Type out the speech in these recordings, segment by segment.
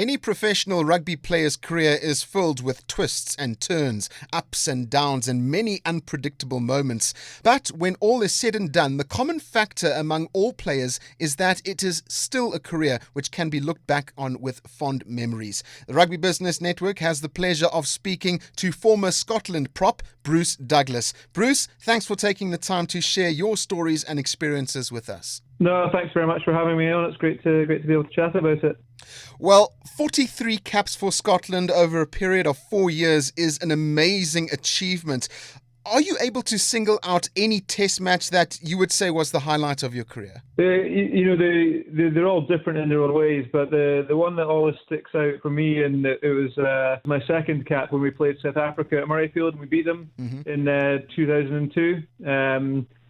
Any professional rugby player's career is filled with twists and turns, ups and downs, and many unpredictable moments. But when all is said and done, the common factor among all players is that it is still a career which can be looked back on with fond memories. The Rugby Business Network has the pleasure of speaking to former Scotland prop Bruce Douglas. Bruce, thanks for taking the time to share your stories and experiences with us. No, thanks very much for having me on. It's great to be able to chat about it. Well, 43 caps for Scotland over a period of 4 years is an amazing achievement. Are you able to single out any test match that you would say was the highlight of your career? They're all different in their own ways, but the one that always sticks out for me, and it was my second cap when we played South Africa at Murrayfield and we beat them in 2002.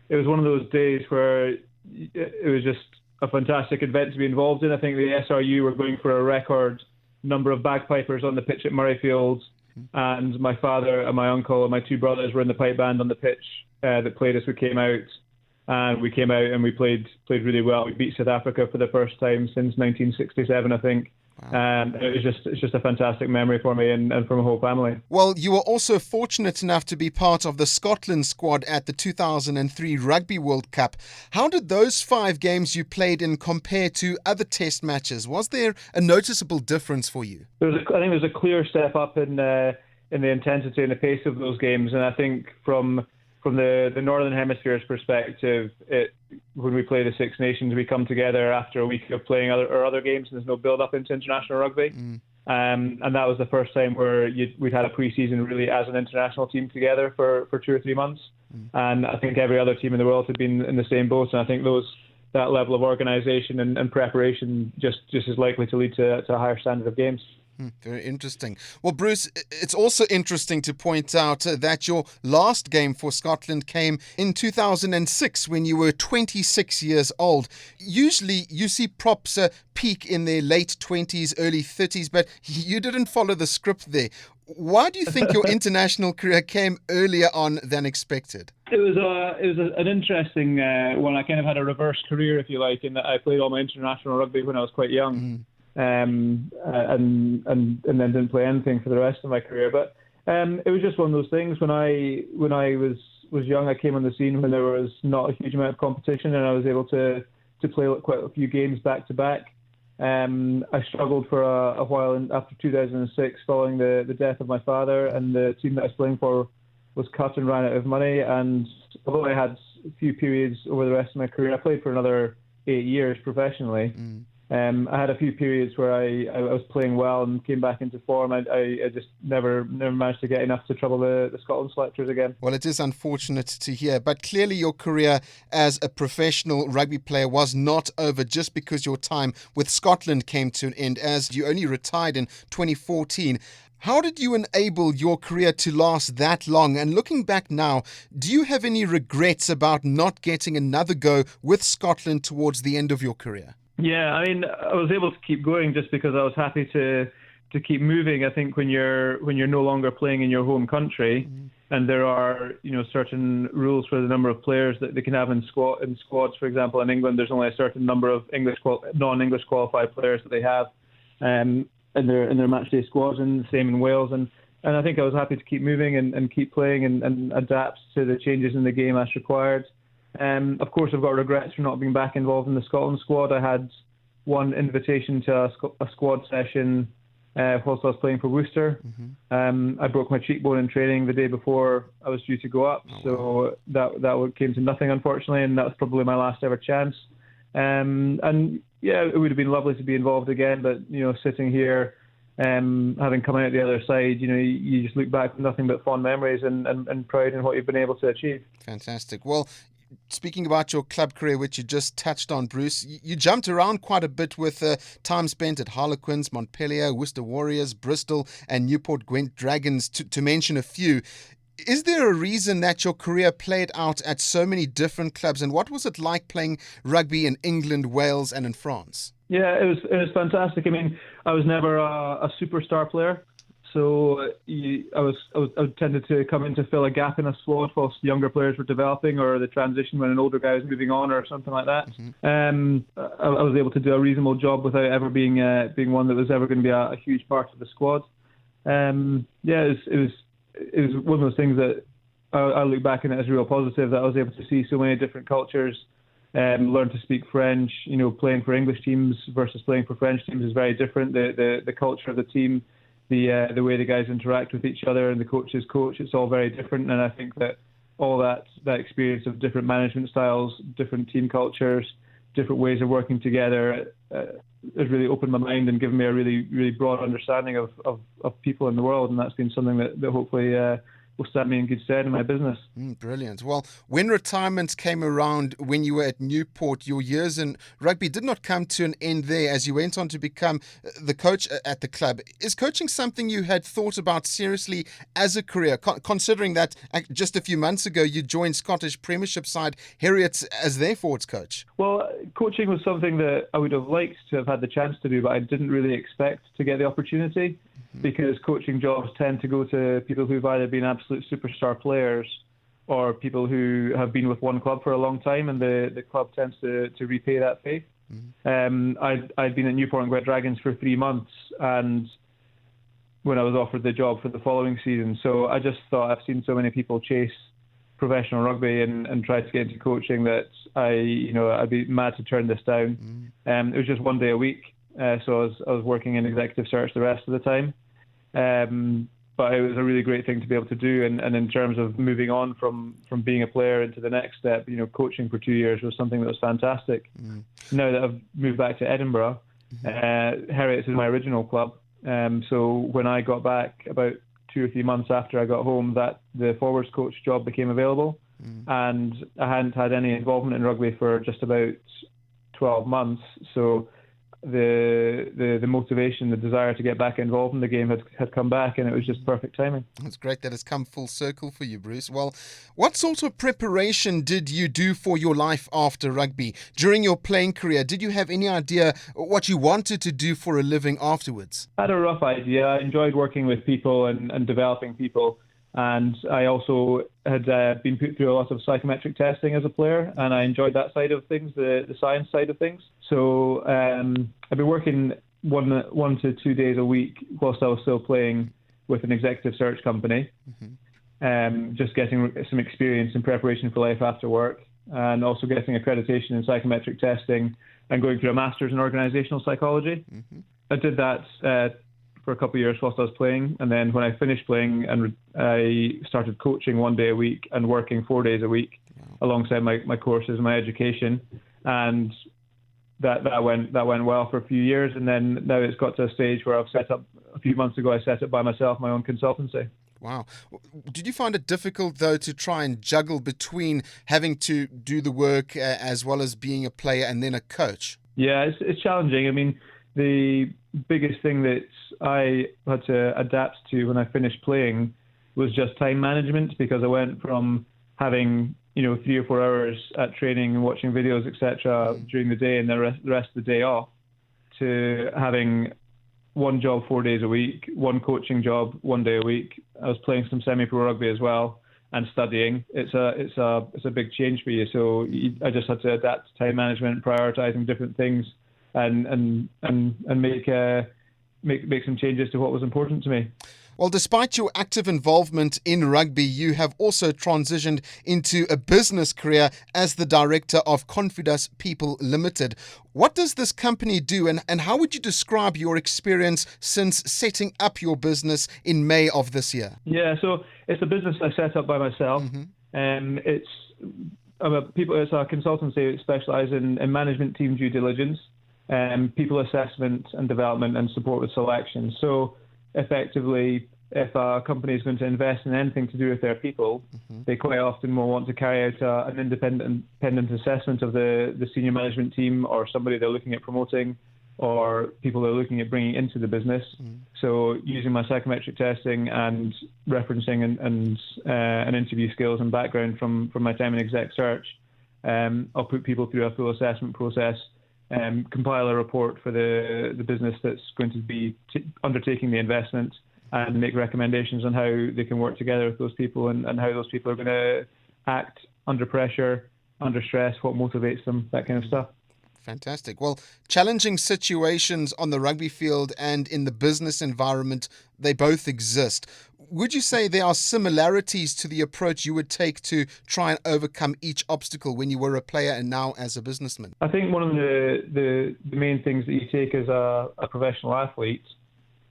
It was one of those days where it was just a fantastic event to be involved in. I think the SRU were going for a record number of bagpipers on the pitch at Murrayfield, and my father and my uncle and my two brothers were in the pipe band on the pitch that played as we came out. And we came out and we played really well. We beat South Africa for the first time since 1967, I think. Wow. It's just a fantastic memory for me and for my whole family. Well, you were also fortunate enough to be part of the Scotland squad at the 2003 Rugby World Cup. How did those 5 games you played in compare to other test matches? Was there a noticeable difference for you? I think there was a clear step up in the intensity and the pace of those games, and I think from the Northern Hemisphere's perspective, when we play the Six Nations, we come together after a week of playing other games, and there's no build-up into international rugby. And that was the first time where we'd had a pre-season really as an international team together for 2 or 3 months. And I think every other team in the world had been in the same boat, and I think that level of organisation and preparation just is likely to lead to a higher standard of games. Very interesting. Well, Bruce, it's also interesting to point out that your last game for Scotland came in 2006 when you were 26 years old. Usually you see props peak in their late 20s, early 30s, but you didn't follow the script there. Why do you think your international career came earlier on than expected? It was an interesting one. I kind of had a reverse career, if you like, in that I played all my international rugby when I was quite young. And then didn't play anything for the rest of my career. But it was just one of those things. When I was young, I came on the scene when there was not a huge amount of competition, and I was able to play quite a few games back to back. I struggled for a while after 2006, following the death of my father, and the team that I was playing for was cut and ran out of money. And although I had a few periods over the rest of my career, I played for another 8 years professionally. I had a few periods where I was playing well and came back into form. I just never managed to get enough to trouble the Scotland selectors again. Well, it is unfortunate to hear, but clearly your career as a professional rugby player was not over just because your time with Scotland came to an end, as you only retired in 2014. How did you enable your career to last that long? And looking back now, do you have any regrets about not getting another go with Scotland towards the end of your career? Yeah, I mean, I was able to keep going just because I was happy to keep moving. I think when you're no longer playing in your home country, and there are certain rules for the number of players that they can have in squads. For example, in England, there's only a certain number of non-English qualified players that they have in their matchday squads, and the same in Wales. And I think I was happy to keep moving and keep playing and adapt to the changes in the game as required. Of course, I've got regrets for not being back involved in the Scotland squad. I had one invitation to a squad session whilst I was playing for Worcester. I broke my cheekbone in training the day before I was due to go up, so that came to nothing, unfortunately, and that was probably my last ever chance. And yeah, it would have been lovely to be involved again, but sitting here, having come out the other side, you just look back with nothing but fond memories and pride in what you've been able to achieve. Fantastic. Well, speaking about your club career, which you just touched on, Bruce, you jumped around quite a bit with time spent at Harlequins, Montpellier, Worcester Warriors, Bristol and Newport Gwent Dragons, to mention a few. Is there a reason that your career played out at so many different clubs, and what was it like playing rugby in England, Wales and in France? Yeah, it was fantastic. I mean, I was never a superstar player, So I tended to come in to fill a gap in a squad whilst younger players were developing, or the transition when an older guy was moving on, or something like that. I was able to do a reasonable job without ever being one that was ever going to be a huge part of the squad. It was one of those things that I look back on it as a real positive, that I was able to see so many different cultures, learn to speak French. Playing for English teams versus playing for French teams is very different. The culture of the team, the way the guys interact with each other, and the coach's coach, it's all very different. And I think that all that experience of different management styles, different team cultures, different ways of working together has really opened my mind and given me a really, really broad understanding of people in the world. And that's been something that hopefully will stand me in good stead in my business. Brilliant. Well, when retirement came around, when you were at Newport, your years in rugby did not come to an end there, as you went on to become the coach at the club. Is coaching something you had thought about seriously as a career, considering that just a few months ago you joined Scottish Premiership side Heriot as their forwards coach? Well, coaching was something that I would have liked to have had the chance to do, but I didn't really expect to get the opportunity. Because coaching jobs tend to go to people who've either been absolute superstar players or people who have been with one club for a long time, and the club tends to repay that faith. I'd been at Newport Gwent Dragons for 3 months, and when I was offered the job for the following season. So I just thought, I've seen so many people chase professional rugby and try to get into coaching that I'd be mad to turn this down. It was just 1 day a week. So I was working in executive search the rest of the time. But it was a really great thing to be able to do. And in terms of moving on from being a player into the next step, coaching for 2 years was something that was fantastic. Now that I've moved back to Edinburgh, Heriot is my original club. So when I got back about 2 or 3 months after I got home, that the forwards coach job became available. And I hadn't had any involvement in rugby for just about 12 months. So the motivation, the desire to get back involved in the game had come back, and it was just perfect timing. It's great that it's come full circle for you, Bruce. Well, what sort of preparation did you do for your life after rugby? During your playing career, did you have any idea what you wanted to do for a living afterwards? I had a rough idea. I enjoyed working with people and developing people. And I also had been put through a lot of psychometric testing as a player, and I enjoyed that side of things, the science side of things. So I've been working 1 to 2 days a week whilst I was still playing with an executive search company, just getting some experience in preparation for life after work, and also getting accreditation in psychometric testing and going through a master's in organisational psychology. I did that for a couple of years whilst I was playing, and then when I finished playing, and I started coaching 1 day a week and working 4 days a week alongside my courses and my education, and that went well for a few years, and then now it's got to a stage where I've set up, a few months ago I set up by myself my own consultancy. Wow. Did you find it difficult, though, to try and juggle between having to do the work as well as being a player and then a coach? Yeah, it's challenging. I mean, the biggest thing that I had to adapt to when I finished playing was just time management, because I went from having 3 or 4 hours at training and watching videos, etc., during the day, and the rest of the day off, to having one job 4 days a week, one coaching job 1 day a week. I was playing some semi-pro rugby as well and studying. It's a big change for you. So I just had to adapt to time management, prioritizing different things, and make some changes to what was important to me. Well, despite your active involvement in rugby, you have also transitioned into a business career as the director of Confidas People Ltd. What does this company do, and how would you describe your experience since setting up your business in May of this year? Yeah, so it's a business I set up by myself. It's a consultancy that specialises in management team due diligence, people assessment and development, and support with selection. So effectively, if a company is going to invest in anything to do with their people, they quite often will want to carry out an independent assessment of the senior management team, or somebody they're looking at promoting, or people they're looking at bringing into the business. So using my psychometric testing and referencing and interview skills and background from my time in exec search, I'll put people through a full assessment process, compile a report for the business that's going to be undertaking the investment, and make recommendations on how they can work together with those people and how those people are going to act under pressure, under stress, what motivates them, that kind of stuff. Fantastic. Well, challenging situations on the rugby field and in the business environment, they both exist. Would you say there are similarities to the approach you would take to try and overcome each obstacle when you were a player and now as a businessman? I think one of the main things that you take as a professional athlete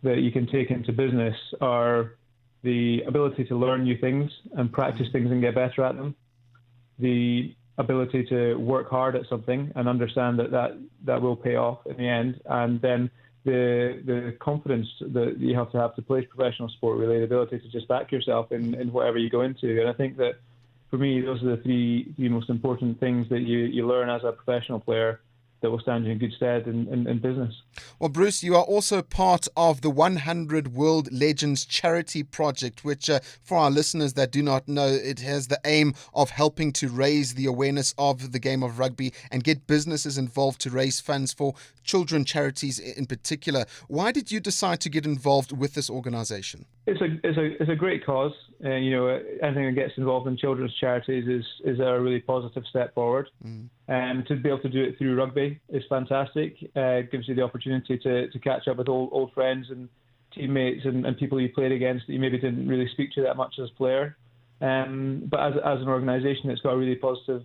that you can take into business are the ability to learn new things and practice things and get better at them, the ability to work hard at something and understand that will pay off in the end, and then the confidence that you have to play professional sport, really, the ability to just back yourself in whatever you go into. And I think that for me, those are the three most important things that you learn as a professional player that will stand you in good stead in business. Well, Bruce, you are also part of the 100 World Legends charity project, which for our listeners that do not know, it has the aim of helping to raise the awareness of the game of rugby and get businesses involved to raise funds for children charities in particular. Why did you decide to get involved with this organization? It's a great cause. Anything that gets involved in children's charities is a really positive step forward. And to be able to do it through rugby is fantastic. It gives you the opportunity to catch up with old friends and teammates and people you played against that you maybe didn't really speak to that much as a player. But as an organisation, it's got a really positive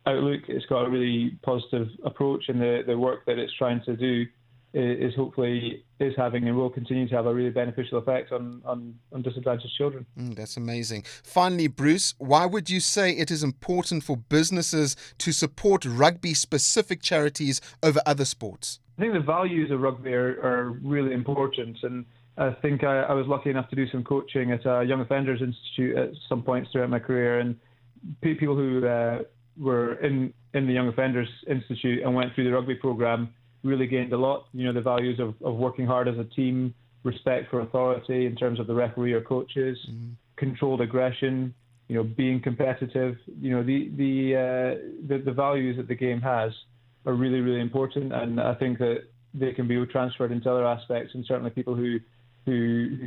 outlook. It's got a really positive approach, and the work that it's trying to do is hopefully having and will continue to have a really beneficial effect on disadvantaged children. That's amazing. Finally, Bruce, why would you say it is important for businesses to support rugby-specific charities over other sports? I think the values of rugby are really important, and I think I was lucky enough to do some coaching at a Young Offenders Institute at some points throughout my career, and people who were in the Young Offenders Institute and went through the rugby program really gained a lot. The values of working hard as a team, respect for authority in terms of the referee or coaches, controlled aggression, being competitive. The values that the game has are really, really important, and I think that they can be transferred into other aspects, and certainly people who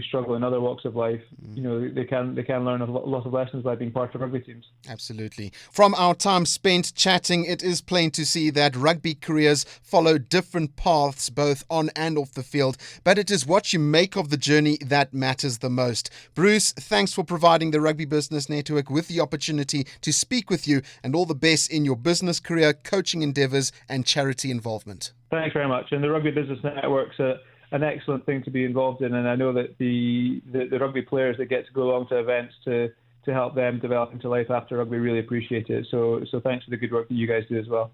struggle in other walks of life, they can learn a lot of lessons by being part of rugby teams. Absolutely. From our time spent chatting, it is plain to see that rugby careers follow different paths both on and off the field, but it is what you make of the journey that matters the most. Bruce, thanks for providing the Rugby Business Network with the opportunity to speak with you, and all the best in your business career, coaching endeavours and charity involvement. Thanks very much. And the Rugby Business Network's an excellent thing to be involved in, and I know that the rugby players that get to go along to events to help them develop into life after rugby really appreciate it. So thanks for the good work that you guys do as well.